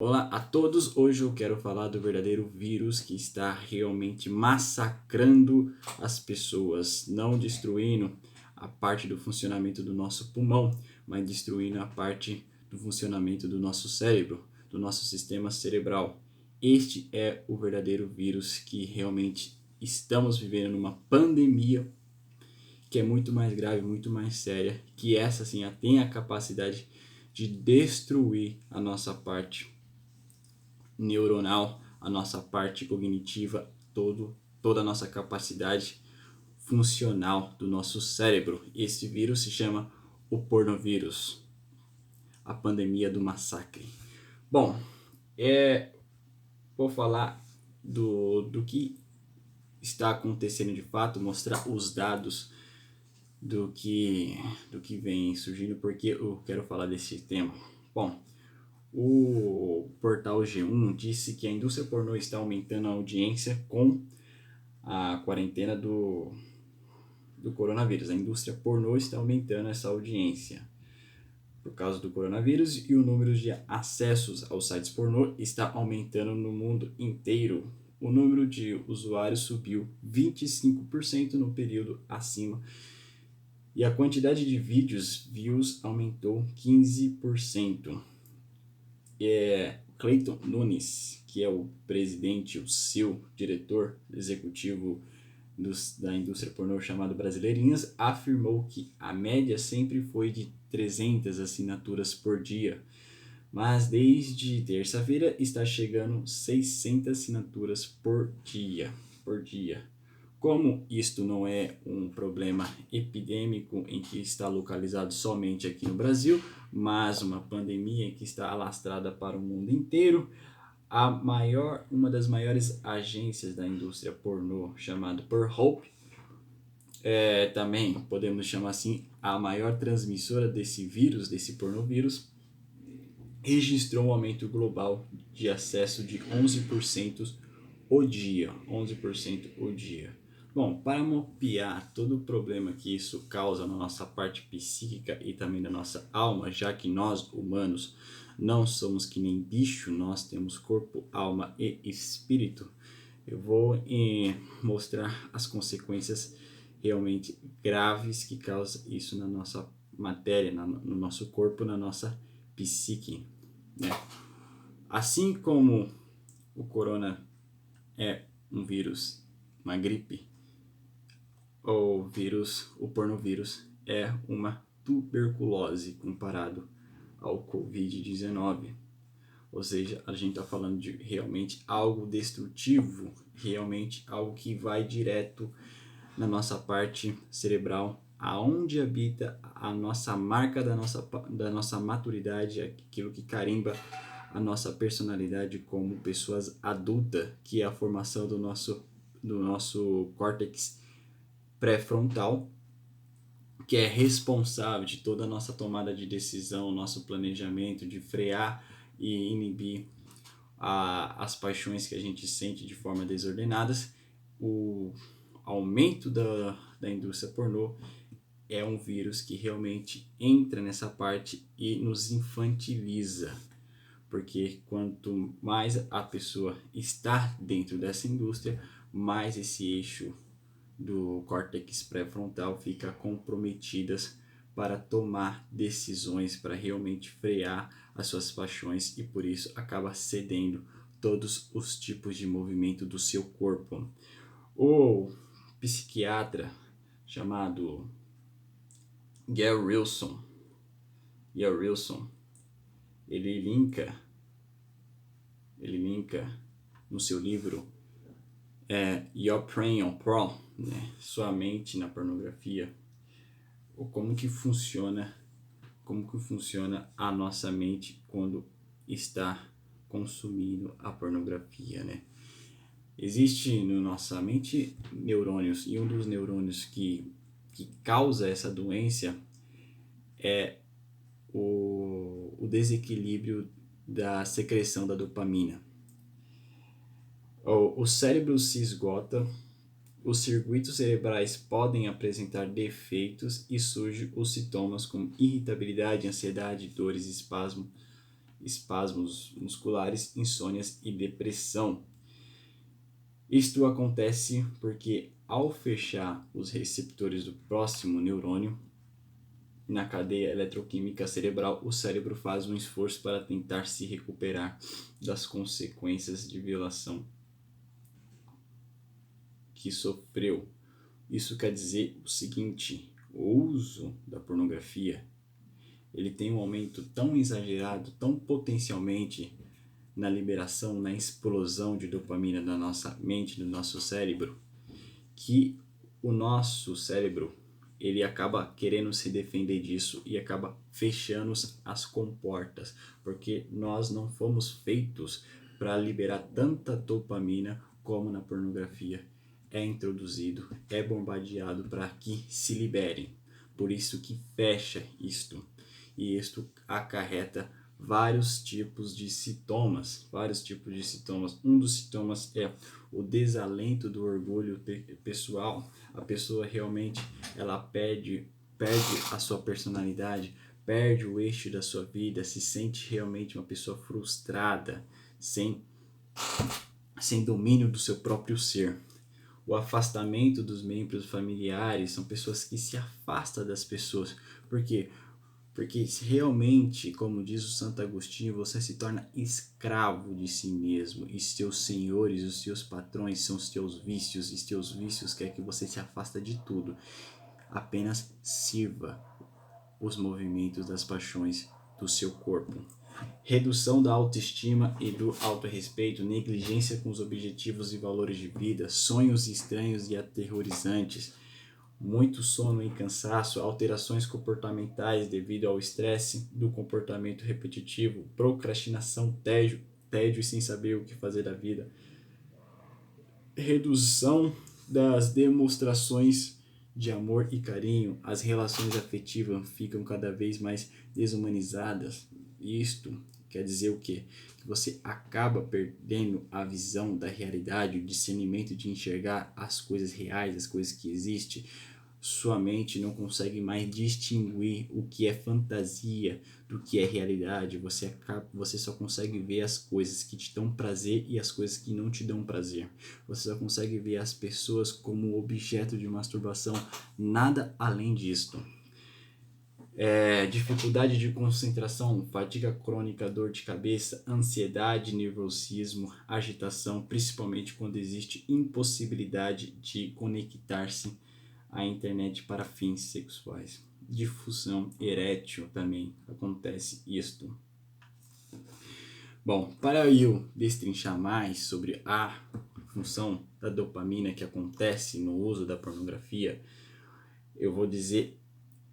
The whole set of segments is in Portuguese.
Olá a todos, hoje eu quero falar do verdadeiro vírus que está realmente massacrando as pessoas, não destruindo a parte do funcionamento do nosso pulmão, mas destruindo a parte do funcionamento do nosso cérebro, do nosso sistema cerebral. Este é o verdadeiro vírus que realmente estamos vivendo numa pandemia que é muito mais grave, muito mais séria, que essa sim tem a capacidade de destruir a nossa parte neuronal, a nossa parte cognitiva, toda a nossa capacidade funcional do nosso cérebro. Esse vírus se chama o pornovírus, a pandemia do massacre. Bom, vou falar do que está acontecendo de fato, mostrar os dados do que vem surgindo, porque eu quero falar desse tema. Bom, o portal G1 disse que a indústria pornô está aumentando a audiência com a quarentena do coronavírus. A indústria pornô está aumentando essa audiência por causa do coronavírus e o número de acessos aos sites pornô está aumentando no mundo inteiro. O número de usuários subiu 25% no período acima e a quantidade de views aumentou 15%. Clayton Nunes, que é o presidente, o seu diretor executivo da indústria pornô chamado Brasileirinhas, afirmou que a média sempre foi de 300 assinaturas por dia, mas desde terça-feira está chegando 600 assinaturas por dia. Como isto não é um problema epidêmico em que está localizado somente aqui no Brasil, mas uma pandemia que está alastrada para o mundo inteiro, uma das maiores agências da indústria pornô, chamada Pornhub, também podemos chamar assim, a maior transmissora desse vírus, desse pornovírus, registrou um aumento global de acesso de 11% o dia. 11% o dia. Bom, para mapear todo o problema que isso causa na nossa parte psíquica e também na nossa alma, já que nós, humanos, não somos que nem bicho, nós temos corpo, alma e espírito, eu vou mostrar as consequências realmente graves que causa isso na nossa matéria, no nosso corpo, na nossa psique, né? Assim como o corona é um vírus, uma gripe, o pornovírus é uma tuberculose comparado ao Covid-19. Ou seja, a gente está falando de realmente algo destrutivo, realmente algo que vai direto na nossa parte cerebral, aonde habita a nossa marca da nossa maturidade, aquilo que carimba a nossa personalidade como pessoas adultas, que é a formação do nosso córtex pré-frontal, que é responsável de toda a nossa tomada de decisão, nosso planejamento, de frear e inibir as paixões que a gente sente de forma desordenadas. O aumento da indústria pornô é um vírus que realmente entra nessa parte e nos infantiliza, porque quanto mais a pessoa está dentro dessa indústria, mais esse eixo do córtex pré-frontal fica comprometidas para tomar decisões, para realmente frear as suas paixões e por isso acaba cedendo todos os tipos de movimento do seu corpo. O psiquiatra chamado Gary Wilson, ele linka no seu livro Your Brain on Porn, né? Sua mente na pornografia, ou como que funciona a nossa mente quando está consumindo a pornografia, né? Existe na nossa mente neurônios, e um dos neurônios que causa essa doença é o desequilíbrio da secreção da dopamina. O cérebro se esgota, os circuitos cerebrais podem apresentar defeitos e surgem os sintomas como irritabilidade, ansiedade, dores, espasmo, espasmos musculares, insônias e depressão. Isto acontece porque ao fechar os receptores do próximo neurônio na cadeia eletroquímica cerebral, o cérebro faz um esforço para tentar se recuperar das consequências de violação que sofreu. Isso quer dizer o seguinte: o uso da pornografia, ele tem um aumento tão exagerado, tão potencialmente na liberação, na explosão de dopamina da nossa mente, do nosso cérebro, que o nosso cérebro, ele acaba querendo se defender disso e acaba fechando as comportas, porque nós não fomos feitos para liberar tanta dopamina como na pornografia é introduzido, é bombardeado para que se liberem. Por isso que fecha isto, e isto acarreta vários tipos de sintomas. Um dos sintomas é o desalento do orgulho pessoal. A pessoa realmente ela perde a sua personalidade, perde o eixo da sua vida, se sente realmente uma pessoa frustrada, sem domínio do seu próprio ser. O afastamento dos membros familiares, são pessoas que se afastam das pessoas. Por quê? Porque realmente, como diz o Santo Agostinho, você se torna escravo de si mesmo. E seus senhores, os seus patrões são os teus vícios. E teus vícios quer que você se afasta de tudo. Apenas sirva os movimentos das paixões do seu corpo. Redução da autoestima e do autorrespeito, negligência com os objetivos e valores de vida, sonhos estranhos e aterrorizantes, muito sono e cansaço, alterações comportamentais devido ao estresse do comportamento repetitivo, procrastinação, tédio e sem saber o que fazer da vida, redução das demonstrações de amor e carinho, as relações afetivas ficam cada vez mais desumanizadas. Isto quer dizer o quê? Que você acaba perdendo a visão da realidade, o discernimento de enxergar as coisas reais, as coisas que existem. Sua mente não consegue mais distinguir o que é fantasia do que é realidade. Você só consegue ver as coisas que te dão prazer e as coisas que não te dão prazer. Você só consegue ver as pessoas como objeto de masturbação, nada além disto. Dificuldade de concentração, fadiga crônica, dor de cabeça, ansiedade, nervosismo, agitação, principalmente quando existe impossibilidade de conectar-se à internet para fins sexuais. Difusão erétil também acontece isto. Bom, para eu destrinchar mais sobre a função da dopamina que acontece no uso da pornografia, eu vou dizer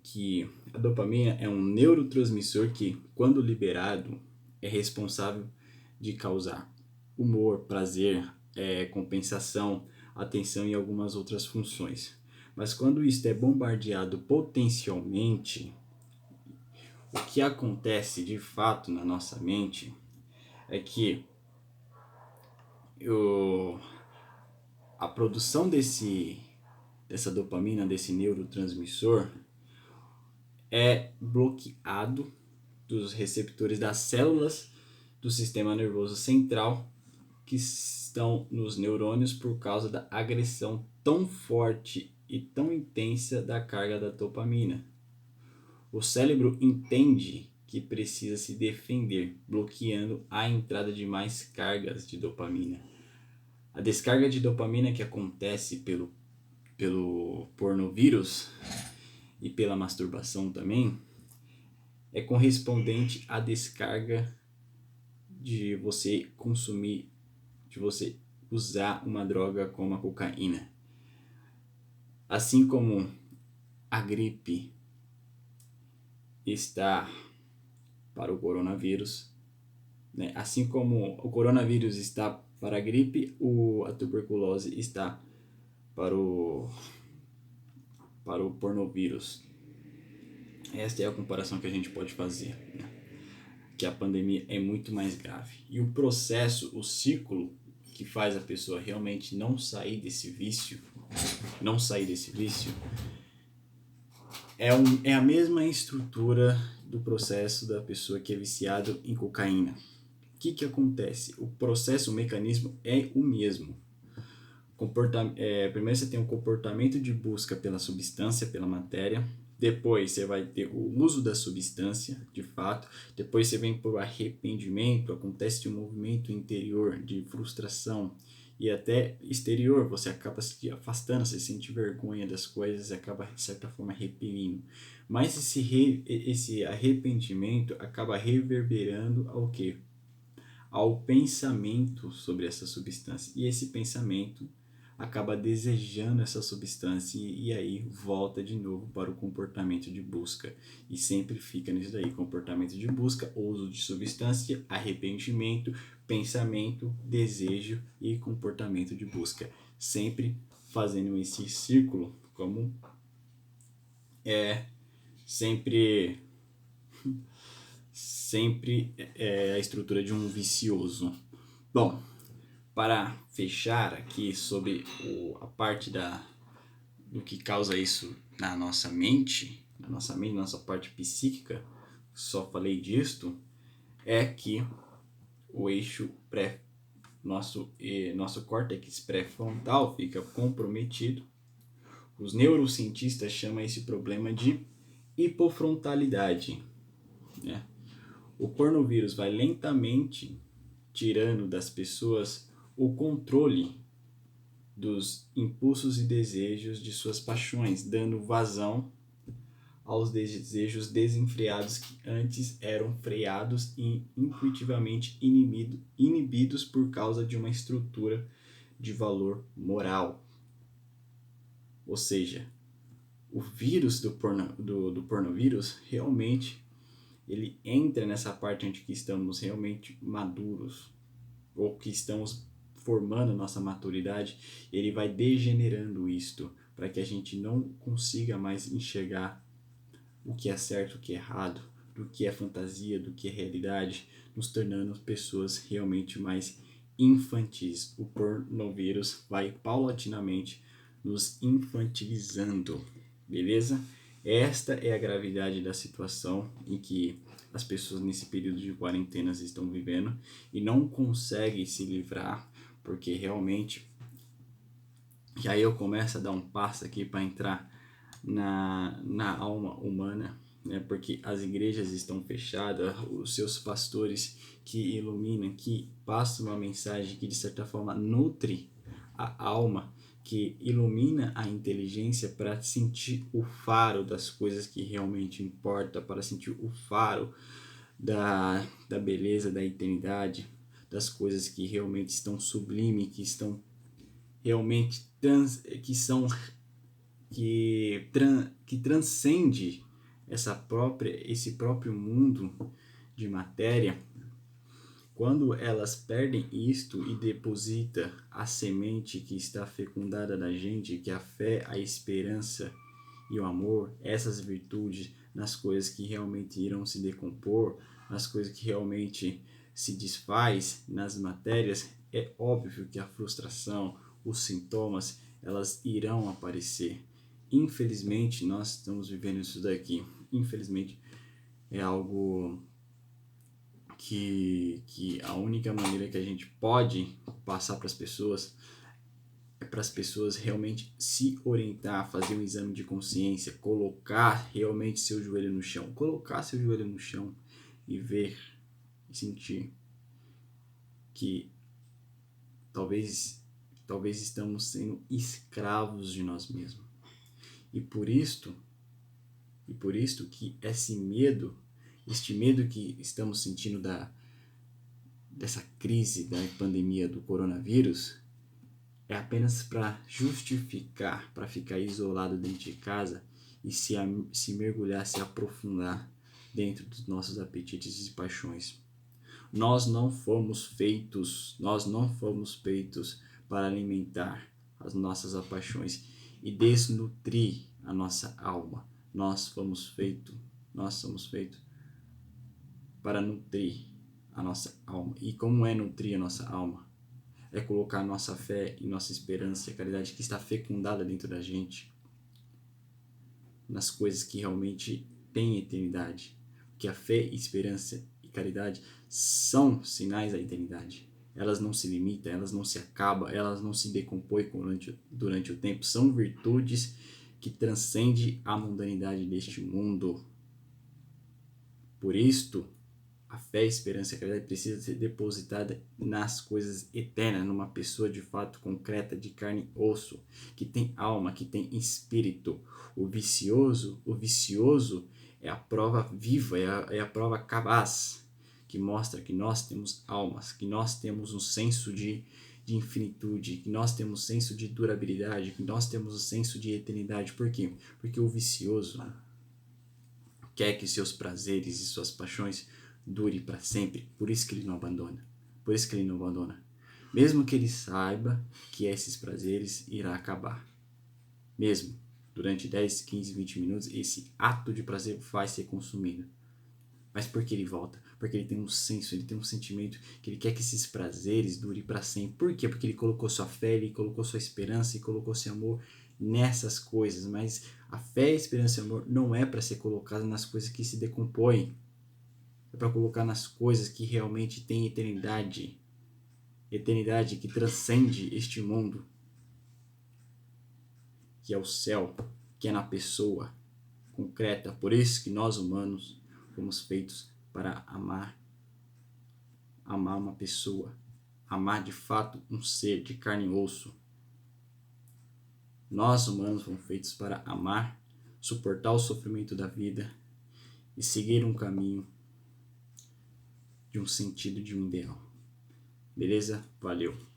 que a dopamina é um neurotransmissor que, quando liberado, é responsável de causar humor, prazer, compensação, atenção e algumas outras funções. Mas quando isto é bombardeado potencialmente, o que acontece de fato na nossa mente é que a produção dessa dopamina, desse neurotransmissor, é bloqueado dos receptores das células do sistema nervoso central que estão nos neurônios por causa da agressão tão forte e tão intensa da carga da dopamina. O cérebro entende que precisa se defender, bloqueando a entrada de mais cargas de dopamina. A descarga de dopamina que acontece pelo pornovírus e pela masturbação também é correspondente à descarga de você consumir, de você usar uma droga como a cocaína. Assim como a gripe está para o coronavírus, né? Assim como o coronavírus está para a gripe, a tuberculose está para o pornovírus. Esta é a comparação que a gente pode fazer, né? Que a pandemia é muito mais grave. E o processo, o ciclo que faz a pessoa realmente não sair desse vício, é a mesma estrutura do processo da pessoa que é viciado em cocaína. O que acontece? O processo, o mecanismo é o mesmo. Primeiro você tem um comportamento de busca pela substância, pela matéria. Depois você vai ter o uso da substância, de fato. Depois você vem para o arrependimento, acontece um movimento interior de frustração e até exterior. Você acaba se afastando, você sente vergonha das coisas e acaba, de certa forma, reprimindo. Mas esse arrependimento acaba reverberando ao quê? Ao pensamento sobre essa substância. E esse pensamento acaba desejando essa substância e aí volta de novo para o comportamento de busca. E sempre fica nisso daí, comportamento de busca, uso de substância, arrependimento, pensamento, desejo e comportamento de busca. Sempre fazendo esse círculo como sempre a estrutura de um vicioso. Bom, para fechar aqui sobre a parte do que causa isso na nossa mente, na nossa parte psíquica, só falei disto, é que o eixo nosso córtex pré-frontal fica comprometido. Os neurocientistas chamam esse problema de hipofrontalidade, né? O pornovírus vai lentamente tirando das pessoas o controle dos impulsos e desejos de suas paixões, dando vazão aos desejos desenfreados que antes eram freados e intuitivamente inibidos por causa de uma estrutura de valor moral. Ou seja, o vírus do pornovírus realmente ele entra nessa parte onde que estamos realmente maduros, ou que estamos formando nossa maturidade, ele vai degenerando isto, para que a gente não consiga mais enxergar o que é certo, o que é errado, do que é fantasia, do que é realidade, nos tornando pessoas realmente mais infantis. O pornovírus vai paulatinamente nos infantilizando, beleza? Esta é a gravidade da situação em que as pessoas nesse período de quarentena estão vivendo e não conseguem se livrar, porque realmente... E aí eu começo a dar um passo aqui para entrar na alma humana, né? Porque as igrejas estão fechadas, os seus pastores que iluminam, que passam uma mensagem que de certa forma nutre a alma, que ilumina a inteligência para sentir o faro das coisas que realmente importam, para sentir o faro da beleza, da eternidade, das coisas que realmente estão sublimes, que estão realmente que transcende esse próprio mundo de matéria. Quando elas perdem isto e deposita a semente que está fecundada na gente, que é a fé, a esperança e o amor, essas virtudes, nas coisas que realmente irão se decompor, nas coisas que realmente se desfaz, nas matérias, é óbvio que a frustração, os sintomas, elas irão aparecer. Infelizmente, nós estamos vivendo isso daqui. Infelizmente, é algo que a única maneira que a gente pode passar para as pessoas é para as pessoas realmente se orientar, fazer um exame de consciência, colocar realmente seu joelho no chão, e ver e sentir que talvez estamos sendo escravos de nós mesmos. E por isto que este medo que estamos sentindo dessa crise da pandemia do coronavírus é apenas para justificar, para ficar isolado dentro de casa e se mergulhar, se aprofundar dentro dos nossos apetites e paixões. Nós não fomos feitos para alimentar as nossas paixões e desnutrir a nossa alma. Nós somos feitos para nutrir a nossa alma. E como é nutrir a nossa alma? É colocar nossa fé e nossa esperança e a caridade que está fecundada dentro da gente nas coisas que realmente têm eternidade. que a fé, esperança e caridade são sinais da eternidade. Elas não se limitam, elas não se acabam, elas não se decompõem durante o tempo. São virtudes que transcendem a mundanidade deste mundo. Por isto, a fé, a esperança e a caridade precisa ser depositada nas coisas eternas, numa pessoa de fato concreta, de carne e osso, que tem alma, que tem espírito. O vicioso é a prova viva, é a prova cabaz, que mostra que nós temos almas, que nós temos um senso de infinitude, que nós temos senso de durabilidade, que nós temos um senso de eternidade. Por quê? Porque o vicioso quer que seus prazeres e suas paixões dure para sempre. Por isso que ele não abandona. Por isso que ele não abandona. Mesmo que ele saiba que esses prazeres irá acabar. Mesmo durante 10, 15, 20 minutos, esse ato de prazer vai ser consumido. Mas por que ele volta? Porque ele tem um senso, ele tem um sentimento que ele quer que esses prazeres durem para sempre. Por quê? Porque ele colocou sua fé, ele colocou sua esperança e colocou seu amor nessas coisas. Mas a fé, a esperança e o amor não é para ser colocado nas coisas que se decompõem. É para colocar nas coisas que realmente têm eternidade. Eternidade que transcende este mundo. Que é o céu, que é na pessoa concreta. Por isso que nós humanos fomos feitos para amar uma pessoa, amar de fato um ser de carne e osso. Nós humanos fomos feitos para amar, suportar o sofrimento da vida e seguir um caminho de um sentido, de um ideal. Beleza? Valeu!